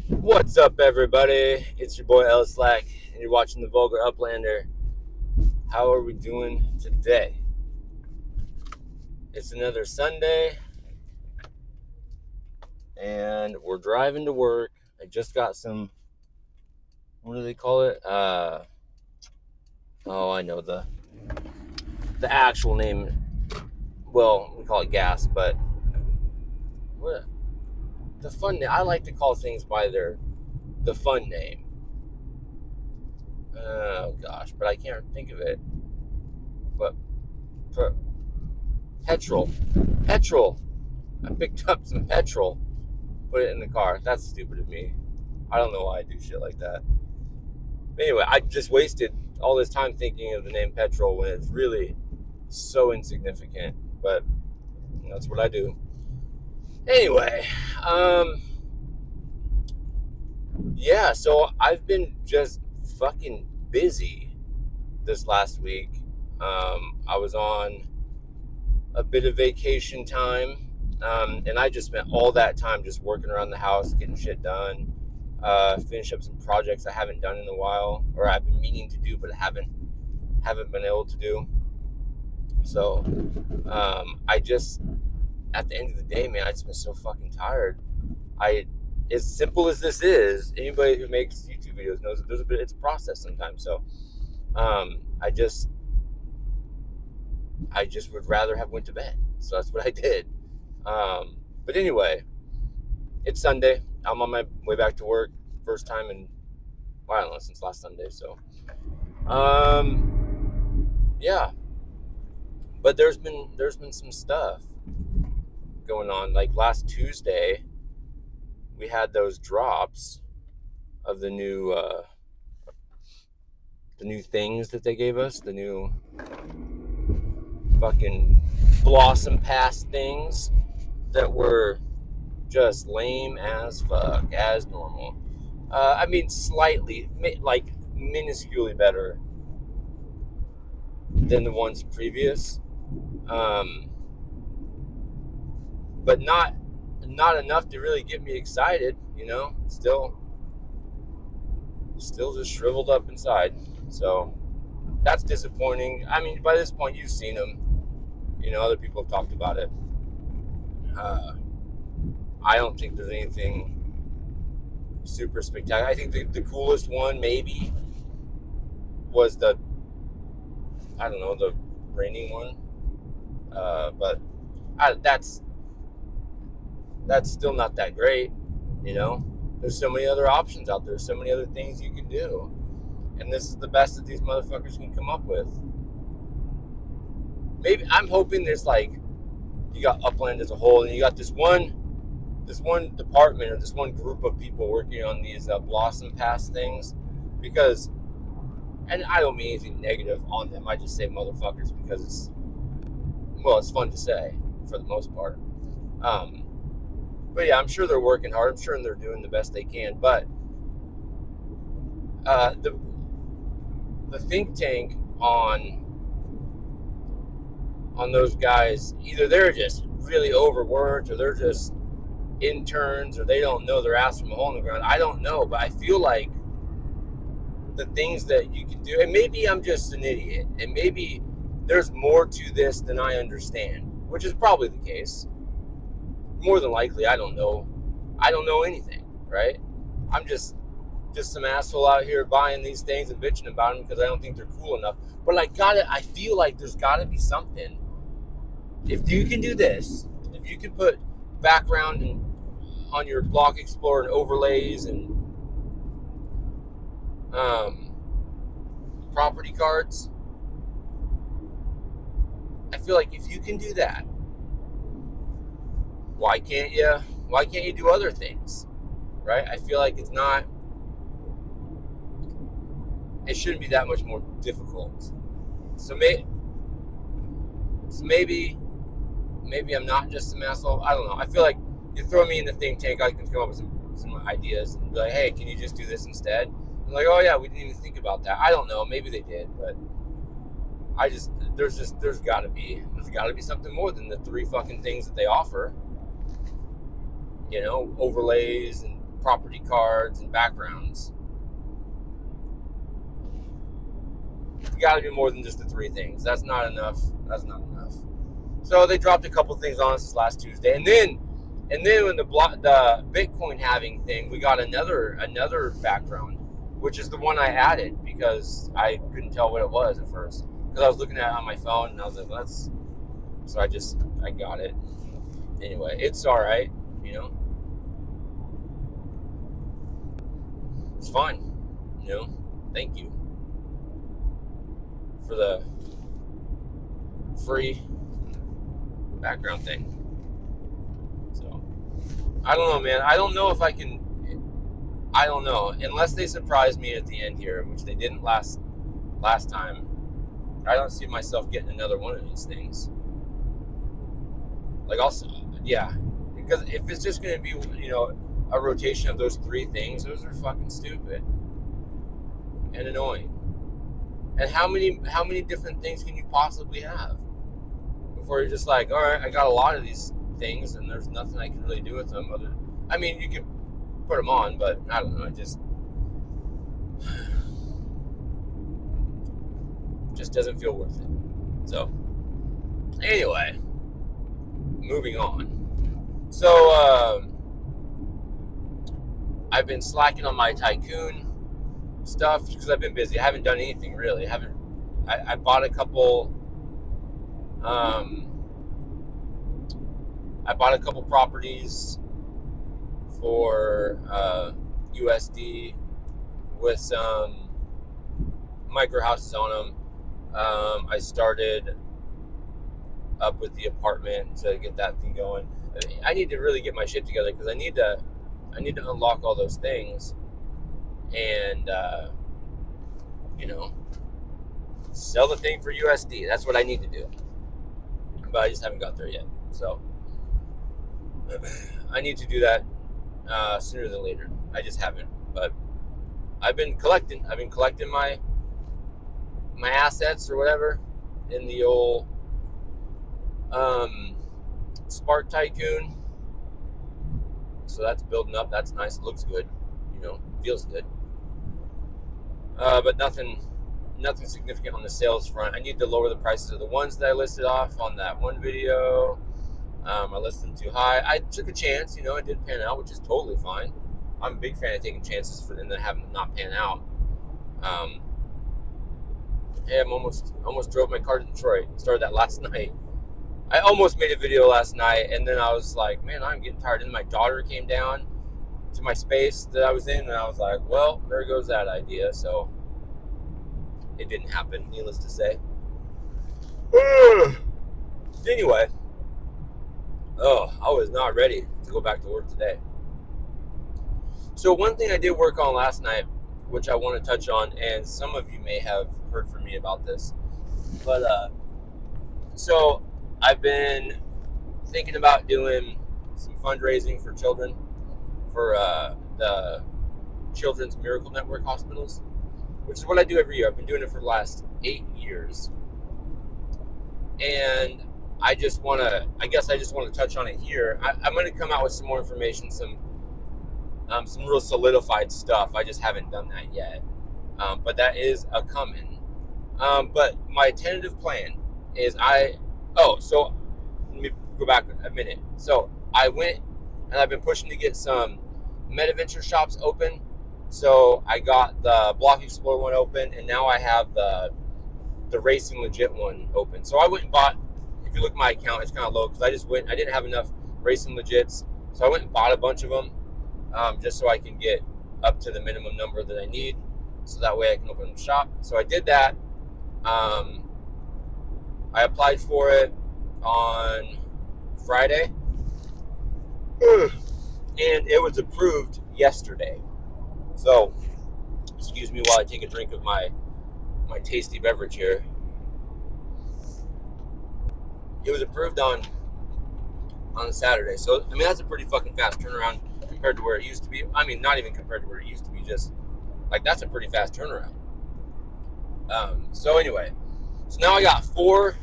What's up, everybody? It's your boy L Slack, and you're watching the Vulgar Uplander. How are we doing today? It's another Sunday, and we're driving to work. I just got some. What do they call it? I know the actual name. Well, we call it gas, but what the fun name? I like to call things by the fun name. Oh gosh, but I can't think of it. But per, petrol, petrol. I picked up some petrol. Put it in the car. That's stupid of me. I don't know why I do shit like that. But anyway, I just wasted all this time thinking of the name petrol when it's really so insignificant. But that's what I do. Anyway, yeah. So I've been just fucking busy this last week. I was on a bit of vacation time, and I just spent all that time just working around the house, getting shit done, finish up some projects I haven't done in a while, or I've been meaning to do but haven't been able to do. So I just, at the end of the day, man, I just been so fucking tired. I As simple as this is, anybody who makes YouTube videos knows that it's a process sometimes. So um, I just I just would rather have went to bed. So that's what I did. But anyway, it's Sunday. I'm on my way back to work. First time in, well, I don't know, since last Sunday. So, yeah. But there's been some stuff going on. Like last Tuesday, we had those drops of the new things that they gave us, the new fucking Blossom Pass things that were just lame as fuck, as normal. I mean, slightly, like minusculely better than the ones previous, um, but not enough to really get me excited. You know, still just shriveled up inside. So that's disappointing. I mean, by this point, you've seen them. You know, other people have talked about it. Uh, I don't think there's anything super spectacular. I think the coolest one maybe was I don't know, the raining one. But that's still not that great. You know, there's so many other options out there, so many other things you can do, and this is the best that these motherfuckers can come up with. Maybe I'm hoping there's like, you got Upland as a whole, and you got this one department or this one group of people working on these Blossom Pass things, because, and I don't mean anything negative on them. I just say motherfuckers because it's fun to say for the most part. Um, but yeah, I'm sure they're working hard. I'm sure they're doing the best they can. But the think tank on those guys, either they're just really overworked, or they're just interns, or they don't know their ass from a hole in the ground. I don't know, but I feel like the things that you can do, and maybe I'm just an idiot, and maybe there's more to this than I understand, which is probably the case. More than likely, I don't know. I don't know anything, right? I'm just some asshole out here buying these things and bitching about them because I don't think they're cool enough. But I feel like there's gotta be something. If you can do this, if you can put background on your Block Explorer and overlays and um, property cards, I feel like if you can do that, why can't you? Why can't you do other things, right? I feel like it shouldn't be that much more difficult. So, maybe I'm not just some asshole. I don't know. I feel like you throw me in the think tank, I can come up with some ideas and be like, hey, can you just do this instead? I'm like, oh yeah, we didn't even think about that. I don't know. Maybe they did, but there's gotta be something more than the three fucking things that they offer. You know, overlays and property cards and backgrounds. It's got to be more than just the 3 things. That's not enough. That's not enough. So they dropped a couple things on us this last Tuesday, and then when the Bitcoin halving thing, we got another background, which is the one I added because I couldn't tell what it was at first because I was looking at it on my phone and I was like, that's. So I got it. Anyway, it's all right, you know. It's fun, you know. Thank you for the free background thing. So I don't know, man. I don't know if I can. I don't know unless they surprise me at the end here, which they didn't last time. I don't see myself getting another one of these things. Like also, yeah, because if it's just gonna be, you know, a rotation of those 3 things, those are fucking stupid and annoying. And how many different things can you possibly have before you're just like, all right, I got a lot of these things and there's nothing I can really do with them other. I mean, you can put them on, but I don't know. It just doesn't feel worth it. So anyway, moving on. So I've been slacking on my Tycoon stuff because I've been busy. I haven't done anything really. I bought a couple. I bought a couple properties for USD with some micro houses on them. I started up with the apartment to get that thing going. I need to really get my shit together because I need to unlock all those things and you know, sell the thing for USD. That's what I need to do, but I just haven't got there yet. So I need to do that sooner than later. I just haven't, but I've been collecting. I've been collecting my assets or whatever in the old Spark Tycoon. So that's building up. That's nice. It looks good. You know, feels good. But nothing significant on the sales front. I need to lower the prices of the ones that I listed off on that one video. I listed them too high. I took a chance. You know, it did pan out, which is totally fine. I'm a big fan of taking chances for them and then having them not pan out. Hey, I'm almost drove my car to Detroit. Started that last night. I almost made a video last night, and then I was like, man, I'm getting tired. And my daughter came down to my space that I was in, and I was like, well, there goes that idea. So it didn't happen, needless to say. Anyway, I was not ready to go back to work today. So one thing I did work on last night, which I want to touch on, and some of you may have heard from me about this, but so I've been thinking about doing some fundraising for children for the Children's Miracle Network hospitals, which is what I do every year. I've been doing it for the last 8 years, and I guess I just want to touch on it here. I'm going to come out with some more information, some real solidified stuff. I just haven't done that yet, but that is a coming. But my tentative plan is so let me go back a minute. So I went and I've been pushing to get some MetaVenture shops open. So I got the Block Explorer one open, and now I have the Racing Legit one open. So I went and bought, if you look at my account, it's kind of low because I didn't have enough Racing Legits. So I went and bought a bunch of them just so I can get up to the minimum number that I need. So that way I can open the shop. So I did that. I applied for it on Friday, and it was approved yesterday. So, excuse me while I take a drink of my tasty beverage here. It was approved on Saturday. So, I mean, that's a pretty fucking fast turnaround compared to where it used to be. I mean, not even compared to where it used to be, just like that's a pretty fast turnaround. So anyway, so now I got 4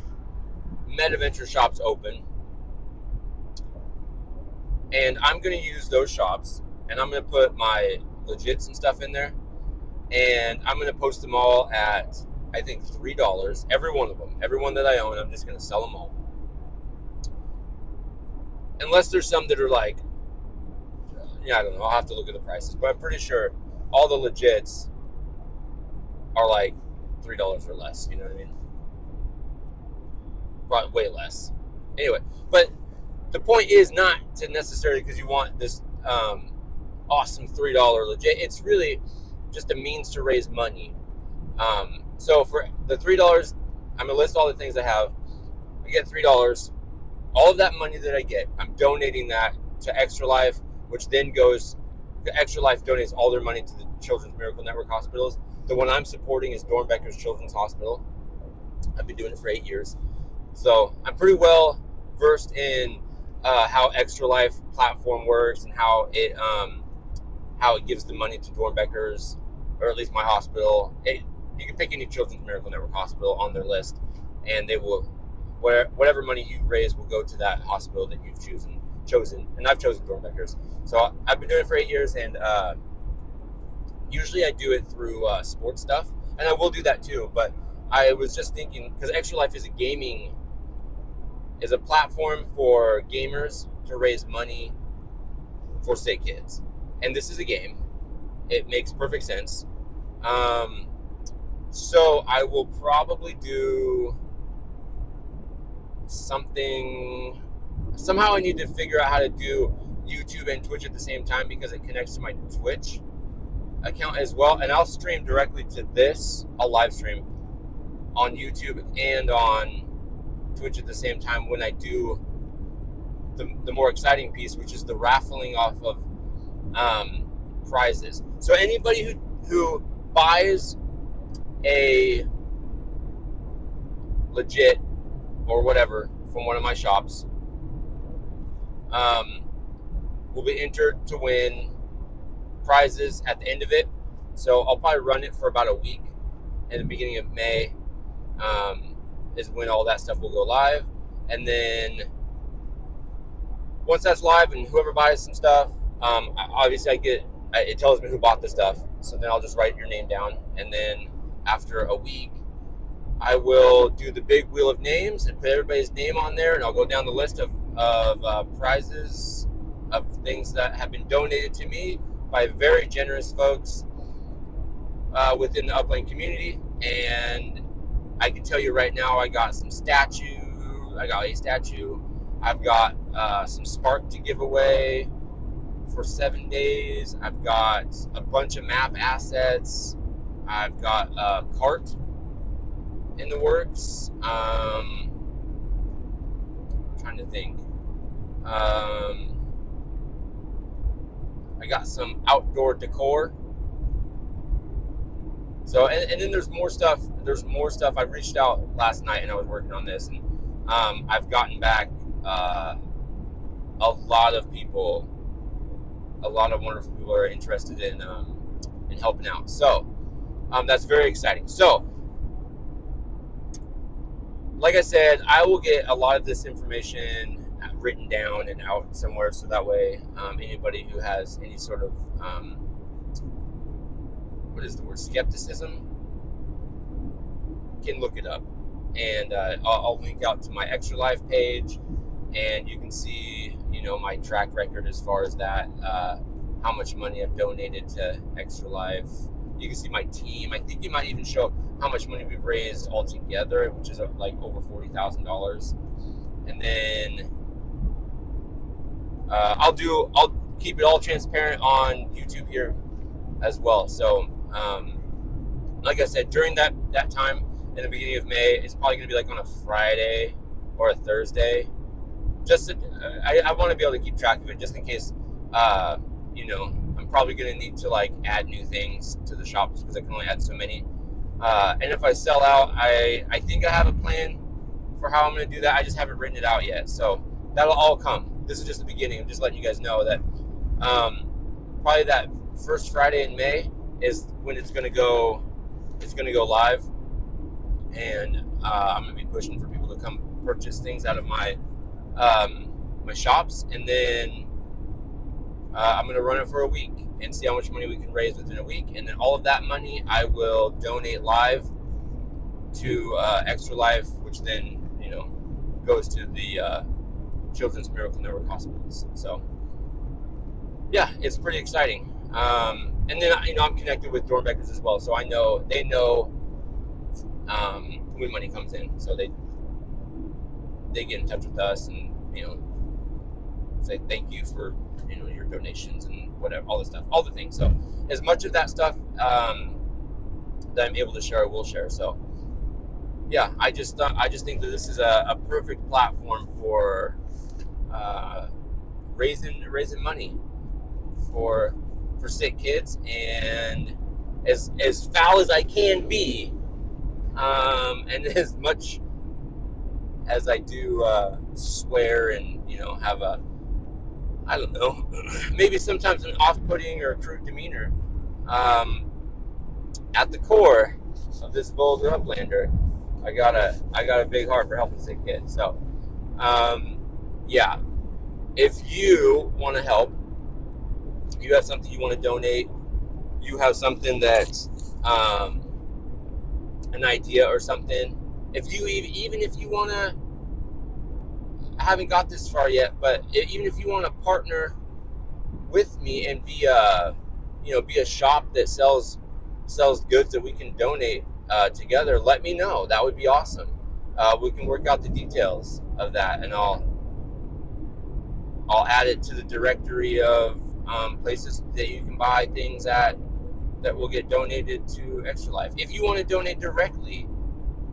MetaVenture shops open, and I'm going to use those shops and I'm going to put my legits and stuff in there, and I'm going to post them all at, I think, $3. Every one of them, every one that I own, I'm just going to sell them all. Unless there's some that are like, yeah, I don't know. I'll have to look at the prices, but I'm pretty sure all the legits are like $3 or less. You know what I mean? Probably way less. Anyway, but the point is not to necessarily because you want this awesome $3 legit. It's really just a means to raise money. So for the $3, I'm gonna list all the things I have. I get $3. All of that money that I get, I'm donating that to Extra Life, which then goes. Extra Life donates all their money to the Children's Miracle Network hospitals. The one I'm supporting is Dornbecker's Children's Hospital. I've been doing it for 8 years, so I'm pretty well versed in how Extra Life platform works and how it gives the money to Dornbecker's, or at least my hospital. You can pick any Children's Miracle Network hospital on their list, and they will, whatever money you raise will go to that hospital that you've chosen. And I've chosen Dornbecker's. So I've been doing it for 8 years, and usually I do it through sports stuff, and I will do that too. But I was just thinking, because Extra Life is a platform for gamers to raise money for sick kids, and this is a game. It makes perfect sense. So I will probably do something. Somehow I need to figure out how to do YouTube and Twitch at the same time because it connects to my Twitch account as well. And I'll stream directly to this. I'll live stream on YouTube and on Twitch at the same time when I do the more exciting piece, which is the raffling off of prizes. So anybody who buys a legit or whatever from one of my shops will be entered to win prizes at the end of it. So I'll probably run it for about a week. In the beginning of May is when all that stuff will go live, and then once that's live and whoever buys some stuff, obviously it tells me who bought the stuff, so then I'll just write your name down, and then after a week I will do the big wheel of names and put everybody's name on there, and I'll go down the list of prizes of things that have been donated to me by very generous folks within the Upland community. And I can tell you right now, I got some I got a statue. I've got some Spark to give away for 7 days. I've got a bunch of map assets. I've got a cart in the works. I'm trying to think. I got some outdoor decor. So, and then there's more stuff. I reached out last night and I was working on this, and I've gotten back a lot of wonderful people are interested in helping out. So that's very exciting. So, like I said, I will get a lot of this information written down and out somewhere, so that way anybody who has any sort of skepticism can look it up. And I'll link out to my Extra Life page, and you can see my track record as far as that, how much money I've donated to Extra Life. You can see my team. I think you might even show how much money we've raised all together, which is like over $40,000. And then I'll keep it all transparent on YouTube here as well. So like I said, during that time in the beginning of May, it's probably going to be like on a Friday or a Thursday. I want to be able to keep track of it just in case, I'm probably going to need to like add new things to the shops because I can only add so many. And if I sell out, I think I have a plan for how I'm going to do that. I just haven't written it out yet. So that'll all come. This is just the beginning. I'm just letting you guys know that probably that first Friday in May is when it's going to go live. And I'm going to be pushing for people to come purchase things out of my my shops. And then I'm going to run it for a week and see how much money we can raise within a week. And then all of that money I will donate live to Extra Life, which then, goes to the Children's Miracle Network hospitals. So, yeah, it's pretty exciting. And then, I'm connected with Dornbeckers as well. So they know when money comes in. So they get in touch with us and, say thank you for, your donations and whatever, all this stuff, all the things. So as much of that stuff that I'm able to share, I will share. So yeah, I just think that this is a perfect platform for raising money for sick kids, and as foul as I can be, and as much as I do swear and have a, I don't know, maybe sometimes an off-putting or crude demeanor, at the core of this vulgar uplander, I got a big heart for helping sick kids. So, yeah, if you want to help, you have something you want to donate, you have something that's an idea or something. If you even if you want to, I haven't got this far yet, but even if you want to partner with me and be a shop that sells goods that we can donate together, let me know. That would be awesome. We can work out the details of that, and I'll add it to the directory of places that you can buy things at that will get donated to Extra Life. If you want to donate directly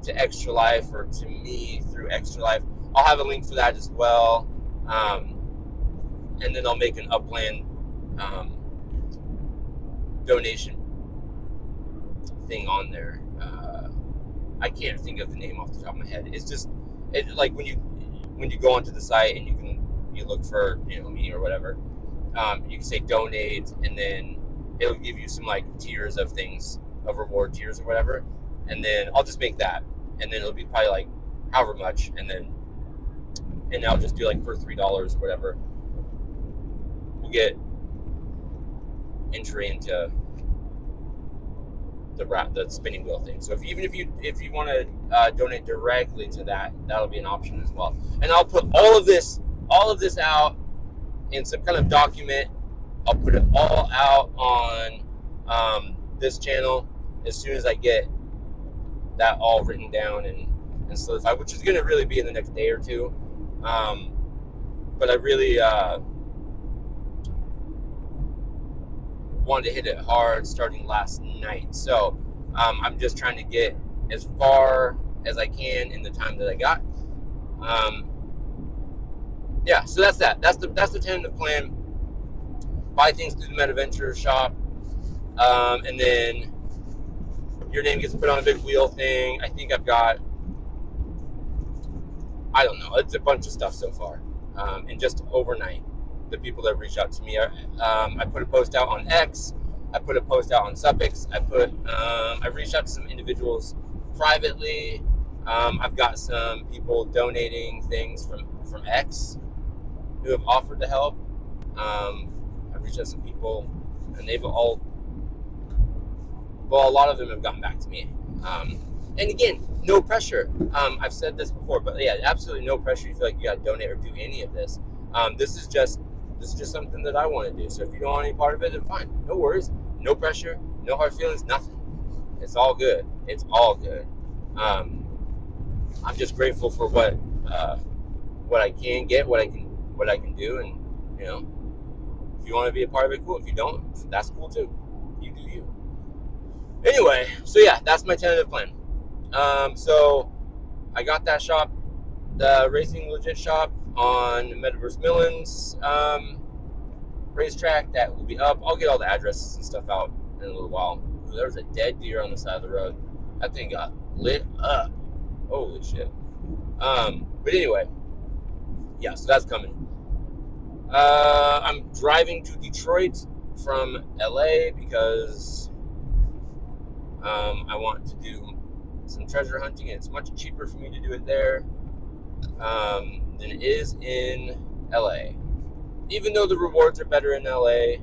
to Extra Life or to me through Extra Life, I'll have a link for that as well. And then I'll make an Upland donation thing on there. I can't think of the name off the top of my head. It's just like when you go onto the site and you look for me or whatever, you can say donate, and then it'll give you some like tiers of things, of reward tiers or whatever, and then I'll just make that, and then it'll be probably like however much, and I'll just do like for $3 or whatever, we'll get entry into the spinning wheel thing. So if you want to donate directly to that, that'll be an option as well. And I'll put all of this out in some kind of document. I'll put it all out on this channel as soon as I get that all written down and solidified, which is going to really be in the next day or two. But I really wanted to hit it hard starting last night. So I'm just trying to get as far as I can in the time that I got. Yeah, so that's that. That's the tentative plan. Buy things through the MetaVenture shop, and then your name gets put on a big wheel thing. I think I've got, I don't know, it's a bunch of stuff so far. And just overnight, the people that reach out to me, I put a post out on X, I put a post out on Subix, I reached out to some individuals privately. I've got some people donating things from X who have offered to help. I've reached out to some people, and they've all, well, a lot of them have gotten back to me. And again, no pressure. I've said this before, but yeah, absolutely no pressure. You feel like you got to donate or do any of this. This is just something that I want to do. So if you don't want any part of it, then fine. No worries. No pressure. No hard feelings. Nothing. It's all good. It's all good. I'm just grateful for what I can get, what I can do, and if you want to be a part of it, cool. If you don't, that's cool too. You do you. Anyway, so yeah, that's my tentative plan. So I got that shop, the Racing Legit shop on Metaverse Millings racetrack. That will be up. I'll get all the addresses and stuff out in a little while. Ooh, there was a dead deer on the side of the road. That thing got lit up. Holy shit. But anyway, yeah, so that's coming. I'm driving to Detroit from LA because I want to do some treasure hunting, and it's much cheaper for me to do it there than it is in LA. even though the rewards are better in LA,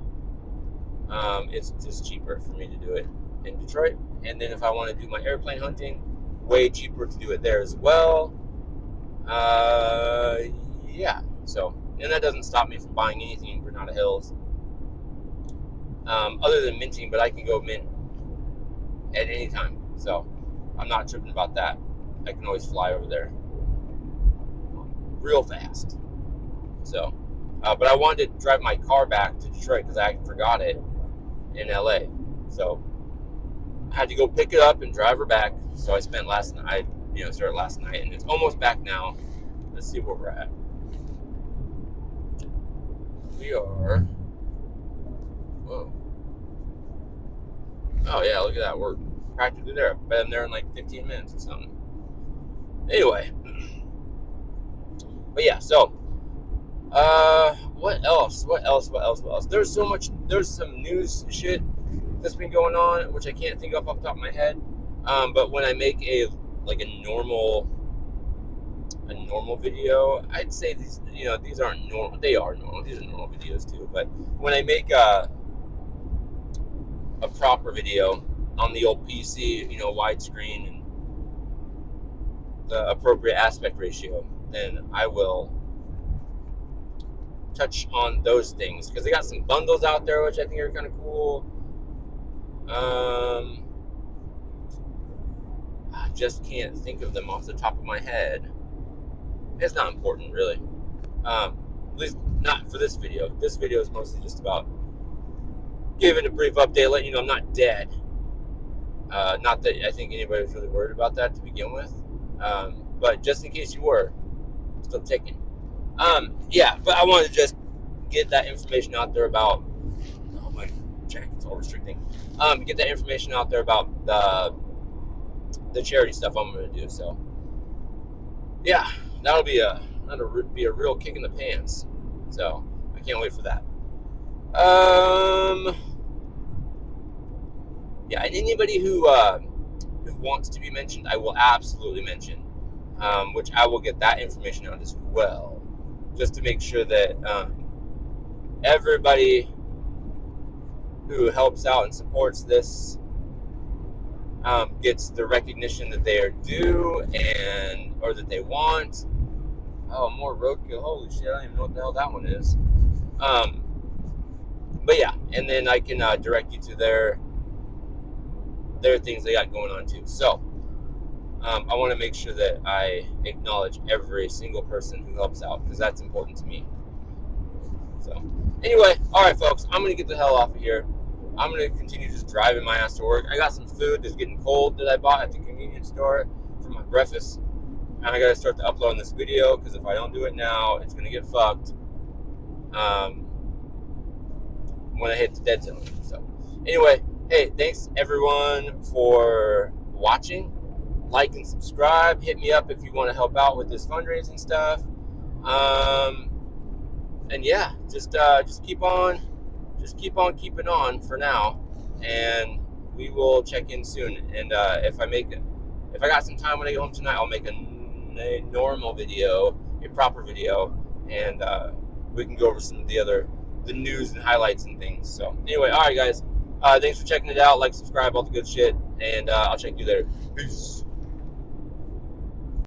it's just cheaper for me to do it in Detroit. And then if I want to do my airplane hunting, way cheaper to do it there as well. Yeah. So, and that doesn't stop me from buying anything in Granada Hills, other than minting. But I can go mint at any time, so I'm not tripping about that. I can always fly over there real fast. So, but I wanted to drive my car back to Detroit because I forgot it in LA. So I had to go pick it up and drive her back. So I spent last night, started last night, and it's almost back now. Let's see where we're at. We are. Whoa. Oh yeah, look at that. We're practically there. Been there in like 15 minutes or something. Anyway. But yeah, so what else? There's some news shit that's been going on, which I can't think of off the top of my head. But when I make a normal video, I'd say these aren't normal. They are normal. These are normal videos too. But when I make a proper video on the old PC, widescreen and the appropriate aspect ratio, then I will touch on those things because they got some bundles out there which I think are kind of cool. I just can't think of them off the top of my head. It's not important, really. At least not for this video. This video is mostly just about giving a brief update, letting you know I'm not dead. Not that I think anybody was really worried about that to begin with. But just in case you were, still ticking. Yeah, but I wanted to just get that information out there about. Oh, my jacket's all restricting. Get that information out there about the charity stuff I'm going to do. So, yeah, that'll be a real kick in the pants. So I can't wait for that. Yeah, and anybody who wants to be mentioned, I will absolutely mention. Which I will get that information out as well, just to make sure that everybody who helps out and supports this gets the recognition that they are due or that they want. Oh, more roadkill! Holy shit! I don't even know what the hell that one is. But yeah, and then I can direct you to their things they got going on too. So. I want to make sure that I acknowledge every single person who helps out because that's important to me. So, anyway, all right, folks, I'm going to get the hell off of here. I'm going to continue just driving my ass to work. I got some food that's getting cold that I bought at the convenience store for my breakfast. And I got to start to upload this video because if I don't do it now, it's going to get fucked when I hit the dead zone. So, anyway, hey, thanks everyone for watching. Like and subscribe. Hit me up if you want to help out with this fundraising stuff. And yeah, just keep on keeping on for now, and we will check in soon. And if I got some time when I get home tonight, I'll make a normal video, a proper video, and we can go over some of the news and highlights and things. So anyway, all right, guys. Thanks for checking it out. Like, subscribe, all the good shit, and I'll check you later. Peace.